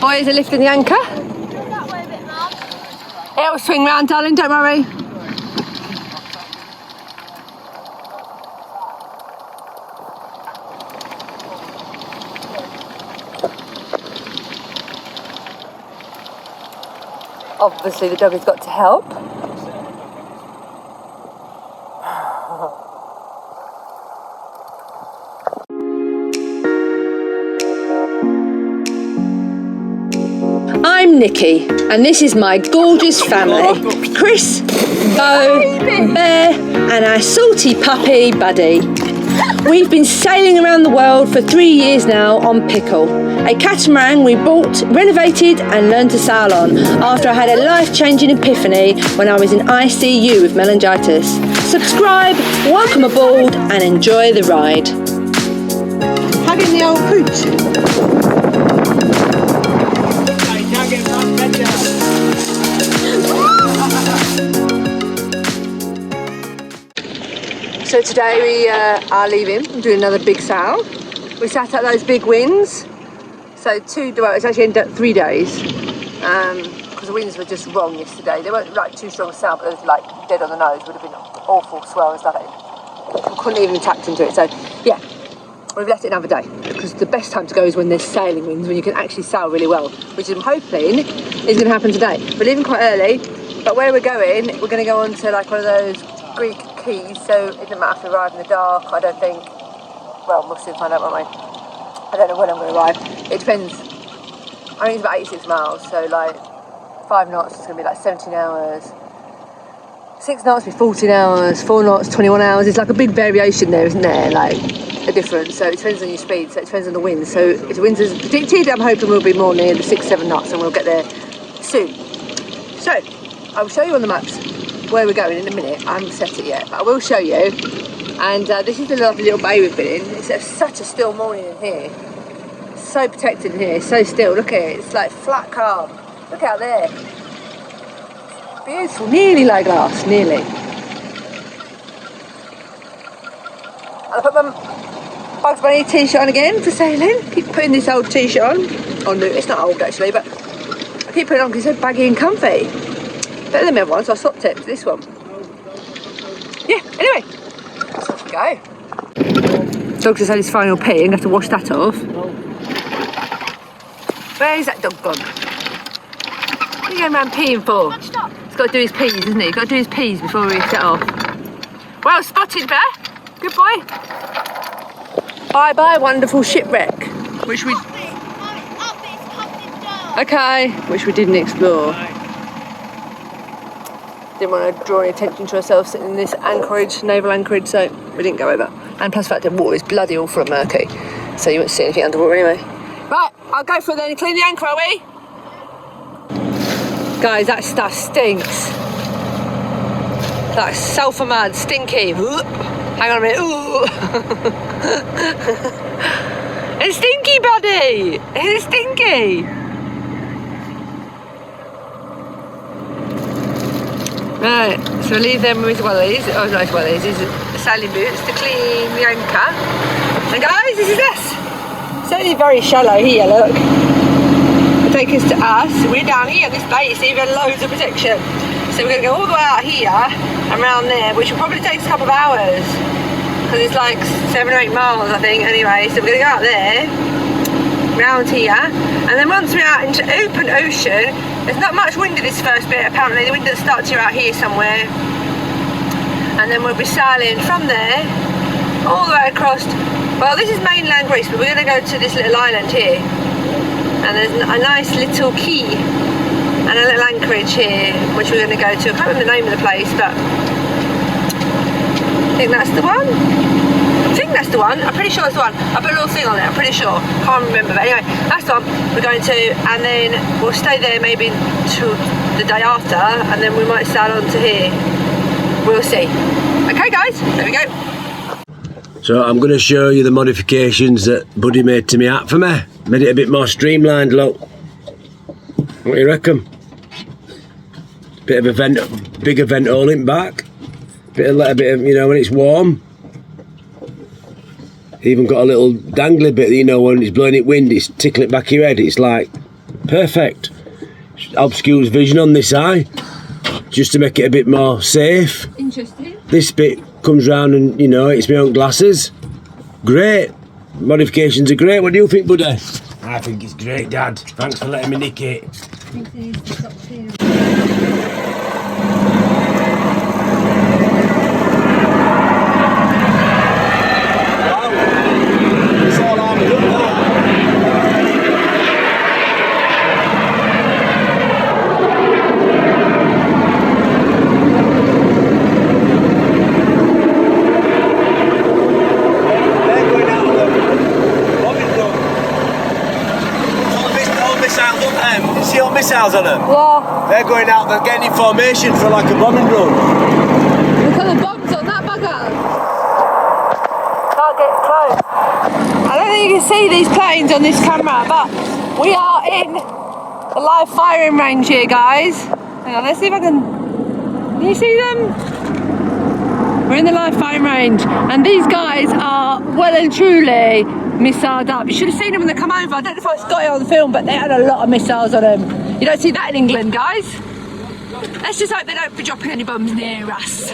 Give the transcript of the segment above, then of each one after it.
boys are lifting the anchor. That way a bit, Mum. It'll swing round, darling, don't worry. Obviously the dog has got to help. I'm Nikki, and this is my gorgeous family. Chris, Bo, Bear, and our salty puppy, Buddy. We've been sailing around the world for 3 years now on Pickle, a catamaran we bought, renovated and learned to sail on after I had a life-changing epiphany when I was in ICU with meningitis. Subscribe, welcome aboard and enjoy the ride. Hugging the old pooch. So today we are leaving, doing another big sail. We sat out those big winds. So it's actually ended up 3 days. Because the winds were just wrong yesterday. They weren't like too strong a sail, but they were like dead on the nose. Would have been awful swell and stuff. We couldn't even tact into it. So yeah, we've left it another day. Because the best time to go is when there's sailing winds, when you can actually sail really well. Which I'm hoping is going to happen today. We're leaving quite early, but where we're going to go on to like one of those Greek keys, so it doesn't matter if we arrive in the dark, I don't think. Well, we'll soon find out, won't we? I don't know when I'm going to arrive. It depends. I think it's about 86 miles, so like 5 knots is going to be like 17 hours. 6 knots will be 14 hours, 4 knots, 21 hours. It's like a big variation there, isn't there? Like a difference. So it depends on your speed, so it depends on the wind. So if the wind is predicted, I'm hoping we'll be more near the 6-7 knots and we'll get there soon. So I will show you on the maps where we're going in a minute. I haven't set it yet, but I will show you. And this is the lovely little bay we've been in. It's such a still morning in here. So protected in here, so still. Look at it, it's like flat calm. Look out there. Beautiful, nearly like glass, nearly. I'll put my Bugs Bunny t-shirt on again for sailing. Keep putting this old t-shirt on. Oh no, it's not old actually, but I keep putting it on because it's so baggy and comfy. Better than the other one, so I swapped it to this one. Yeah, anyway, let's off we go. Dog's just had his final pee, I'm going to have to wash that off. Where is that dog gone? What are you going around peeing for? He's got to do his pees, isn't he? He's got to do his pees before we set off. Well spotted, Bear. Good boy. Bye-bye, wonderful shipwreck. Which we... Okay, which we didn't explore. Didn't want to draw any attention to ourselves sitting in this anchorage, naval anchorage, so we didn't go over. And plus the fact the water is bloody awful and murky, so you won't see anything underwater anyway. Right, I'll go for it then and clean the anchor, are we? Guys, that stuff stinks. That's sulphur mud, stinky. Hang on a minute. Ooh. It's stinky, buddy. It's stinky. Right, so we'll leave them with wellies, oh not wellies, these are sailing boots to clean the anchor. And guys, this is us. It's only very shallow here, look. It'll take us to us. We're down here in this bay, so we've got loads of protection. So we're going to go all the way out here and round there, which will probably take us a couple of hours. Because it's like 7 or 8 miles, I think, anyway. So we're going to go out there, round here, and then once we're out into open ocean, there's not much wind in this first bit, apparently. The wind that starts here out here somewhere. And then we'll be sailing from there all the way across. Well, this is mainland Greece, but we're going to go to this little island here. And there's a nice little quay and a little anchorage here, which we're going to go to. I can't remember the name of the place, but I think that's the one. I think that's the one. I'm pretty sure it's the one. I put a little thing on it, I'm pretty sure. Can't remember, but anyway, that's the one we're going to, and then we'll stay there maybe till the day after, and then we might sail on to here. We'll see. Okay guys, there we go. So I'm going to show you the modifications that Buddy made to me hat for me. Made it a bit more streamlined, look. What do you reckon? Bit of a vent, bigger vent hole in back. Let a bit of, you know, when it's warm. Even got a little dangly bit, you know, when it's blowing it wind, it's tickling it back your head. It's like Perfect. Obscures vision on this eye, just to make it a bit more safe. Interesting. This bit comes round and, you know, it's my own glasses. Great. Modifications are great. What do you think, buddy? I think it's great, Dad. Thanks for letting me nick it. Missiles on them. Yeah. They're going out, they're getting in formation for like a bombing run. Look at the bombs on that bugger. Can't get close. I don't think you can see these planes on this camera, but we are in the live firing range here, guys. Hang on, let's see if I can you see them? We're in the live firing range, and these guys are well and truly missiled up. You should have seen them when they come over. I don't know if I got it on film, but they had a lot of missiles on them. You don't see that in England, guys. Let's just hope they don't be dropping any bombs near us.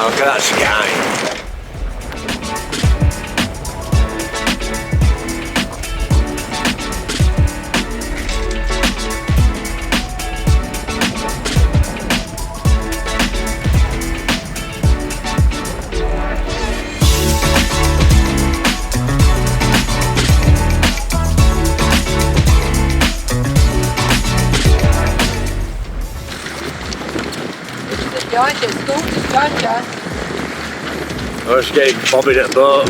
Look at that sky. I was getting bobbing at the boat.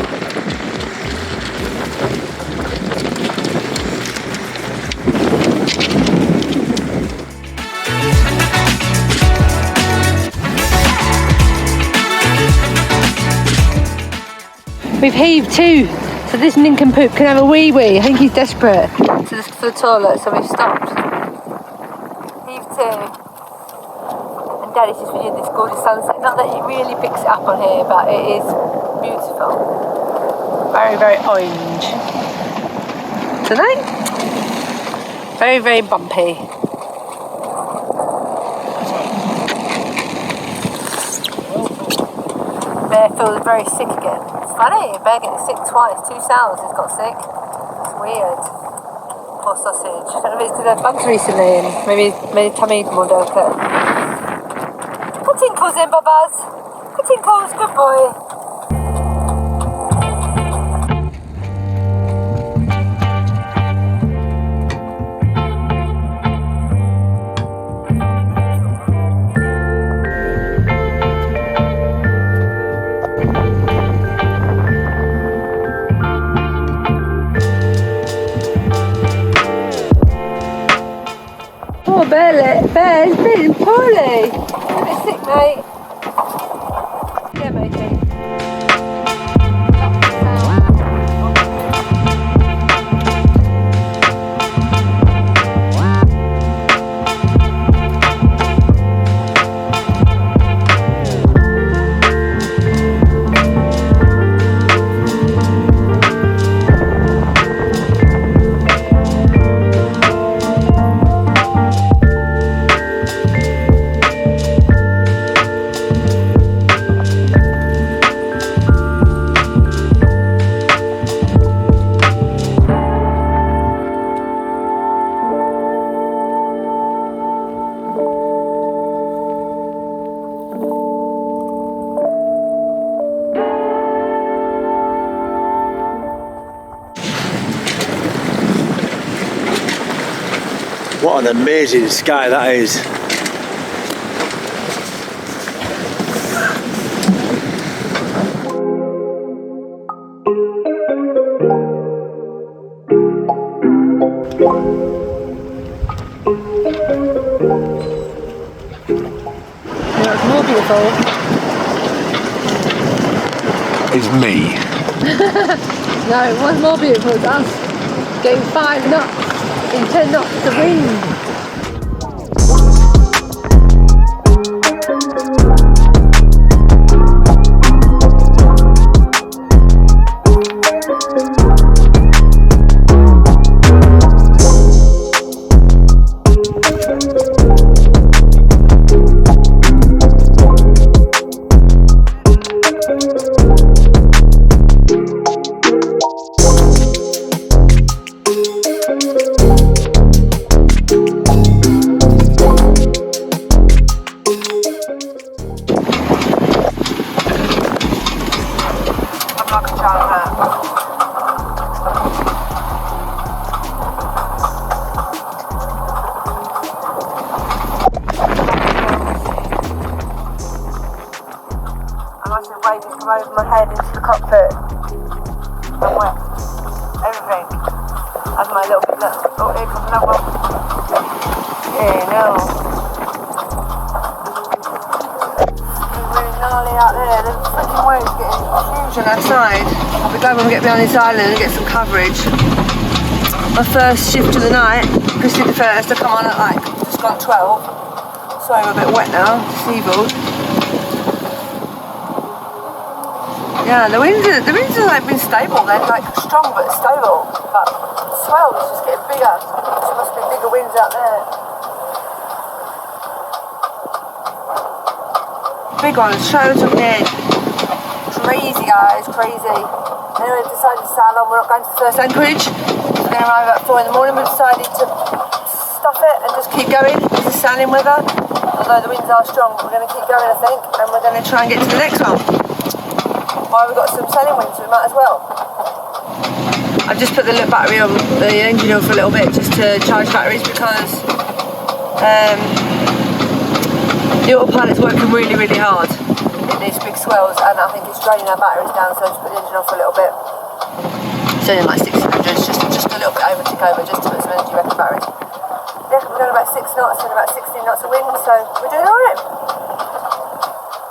We've heaved two, so this nincompoop can have a wee. I think he's desperate for the toilet, so we've stopped. Heaved two. And Daddy's just viewing this gorgeous sunset. Not that it really picks it up on here, but it is beautiful. Very, very orange. Tonight? Very, very bumpy. Bear feels very sick again. It's funny, Bear getting sick twice, 2 sounds he's got sick. It's weird. Poor sausage. I don't know if it's because they've bugs recently and maybe tummy's more delicate. Good tinkles in, Babaz. Good tinkles, good boy. Bear's feeling poorly. A bit sick, mate. Yeah, matey. What an amazing sky that is. It's more beautiful. It's me. No, what's more beautiful is us getting 5 knots in 10 knots of wind. Waves come over my head into the cockpit. I'm wet. Everything. As my little bit. Oh, here comes another one. Yeah, no. It's really gnarly out there. The freaking waves getting huge on our side. I'll be glad when we get behind this island and get some coverage. My first shift of the night, Christy the first, I come on at like just gone 12. So I'm a bit wet now, deceived. Yeah, the winds have like been stable. They're like strong but stable. But the swell is just getting bigger. There must be bigger winds out there. Big ones, shows of wind. Crazy guys, crazy. Anyway, we've decided to sail on. We're not going to the first anchorage. We're going to arrive at 4 in the morning. We've decided to stop it and just keep going. It's a sailing weather. Although the winds are strong, we're going to keep going, I think. And we're going to try and get to the next one. While we've got some sailing winds, we might as well. I've just put the battery on the engine on for a little bit just to charge batteries because the autopilot's working really, really hard in these big swells and I think it's draining our batteries down, so I just put the engine on for a little bit. It's only like 1600, just a little bit over, tick over, just to put some energy back in the batteries. Yeah, we're doing about 6 knots and about 16 knots of wind, so we're doing alright.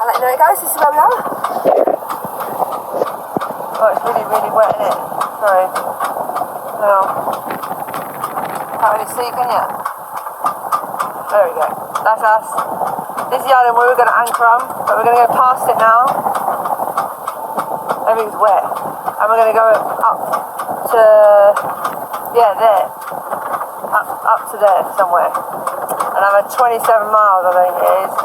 I'll let you know how it goes. This is where we are. Oh, it's really, really wet, isn't it? Sorry. No. Can't really see, can you? There we go. That's us. This is the island where we're going to anchor on, but we're going to go past it now. Everything's wet. And we're going to go up to, yeah, there. Up to there somewhere. And I'm at 27 miles, I think it is.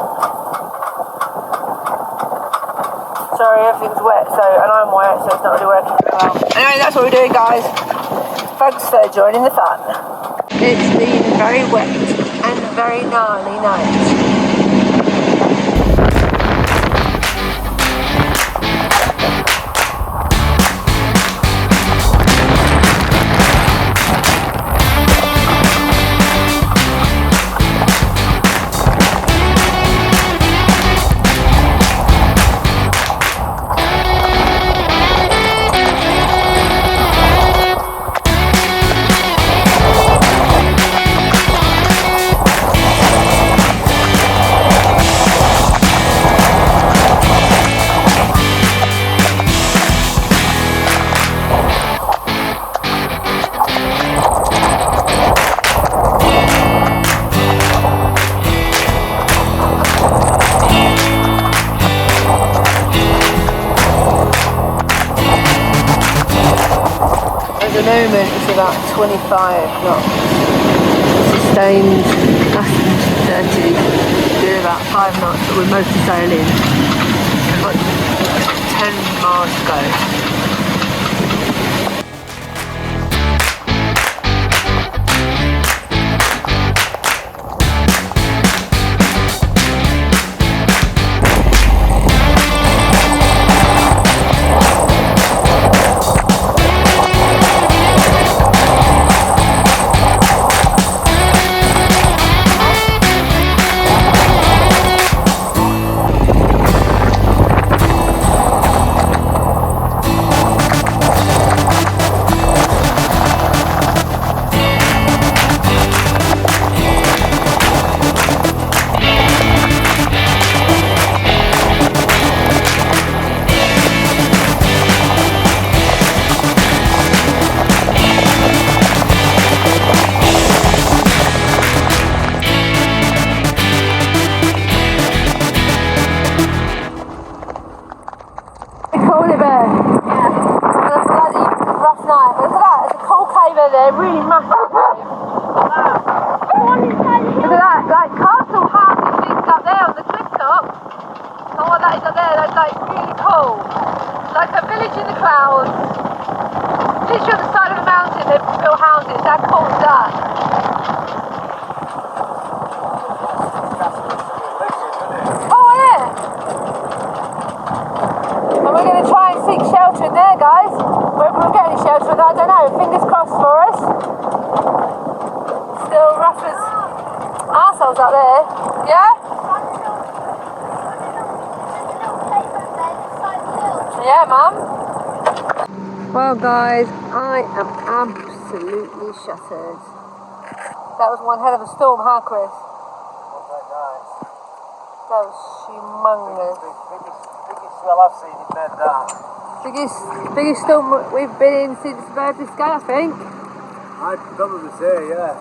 Sorry, everything's wet, and I'm wet, so it's not really working very well. Anyway, that's what we're doing, guys. Thanks for joining the fun. It's been very wet and very gnarly night. At the moment it's about 25 knots. Sustained, that's 30, doing about 5 knots, but we're mostly sailing. We've got 10 miles to go. swells. Literally on the side of a mountain, they've built houses. How cool is that? Oh, yeah. And we're going to try and seek shelter in there, guys. Whether we'll get any shelter in there, I don't know. Fingers crossed for us. Still rough as arseholes out there. Yeah? Yeah, Mum. Well, guys, I am absolutely shattered. That was one hell of a storm, huh, Chris? That was humongous. Biggest swell I've seen in bed, that. Biggest storm we've been in since this guy, I think. I'd probably say, yeah.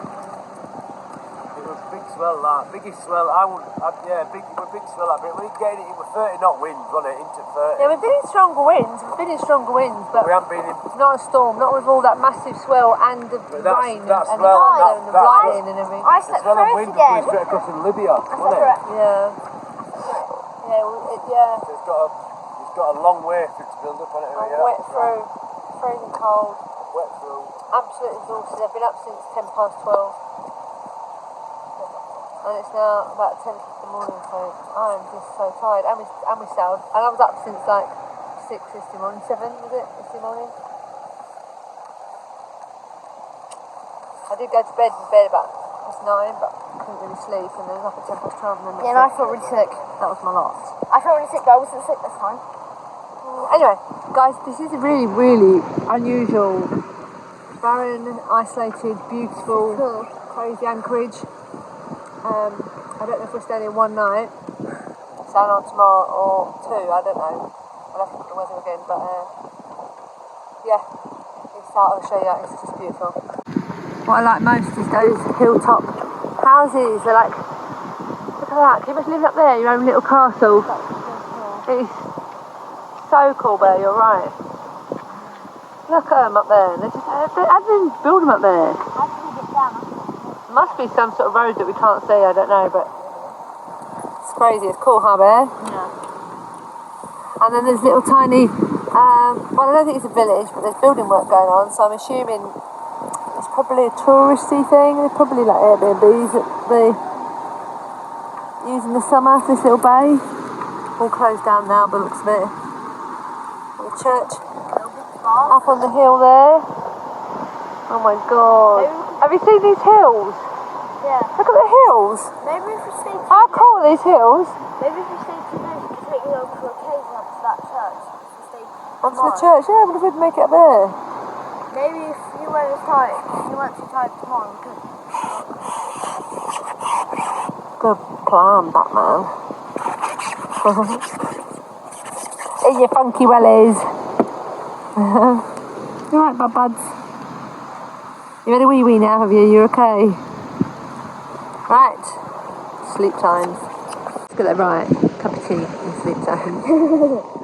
It was big swell, that. Biggest swell, big swell, that. But we getting it with 30 knot winds, wasn't it? Into 30. Yeah, we've been in stronger winds. But we haven't been in. Not a storm, not with all that massive swell and the rain and the thunder and the lightning and everything. I slept swell of through wind it again. straight across in Libya, wasn't it? Yeah. Yeah. So it's got a long way for it to build up on it. I'm wet through, freezing cold, Wet through. absolutely exhausted. I've been up since 12:10. And it's now about 10 o'clock in the morning, so I'm just so tired. And we sailed. And I was up since like 6 yesterday morning, 7 was it, yesterday morning? I did go to bed about 9, but couldn't really sleep, and then I was up at 12:10 and then Yeah, and I felt really sick. that was my lot. I felt really sick, but I wasn't sick this time. Anyway, guys, this is a really, really unusual, barren, isolated, beautiful, Cool. crazy anchorage. I don't know if we're staying in one night, sailing on tomorrow or 2, I don't know. I'll have to look at the weather again, but yeah, it's out, I'll show you that, it's just beautiful. What I like most is those hilltop houses. They're like, look at that, can you imagine living up there, your own little castle? It's so cool, Bear, you're right. Look at them up there, how do they build them up there? How can we get down? Must be some sort of road that we can't see, I don't know, but it's crazy, it's cool, huh, Bear? Yeah. And then there's little tiny, well, I don't think it's a village, but there's building work going on, so I'm assuming it's probably a touristy thing. They're probably like Airbnbs that they use in the summer, this little bay. All closed down now, but looks of it. The church up on the hill there. Oh my god. Have you seen these hills? Yeah. Look at the hills. Maybe if we stay too How cool are these hills? Maybe if we stay too late, we could take you over to a cave and up to that church. If we stay Onto the tomorrow. church, yeah, what if we'd make it up there? Maybe if you weren't as tired, if you weren't too tired tomorrow, we could. Good plan, Batman. In your funky wellies. You alright, buds? You had a wee now, have you? You okay? Right. Sleep times. Let's get that right. Cup of tea and sleep time.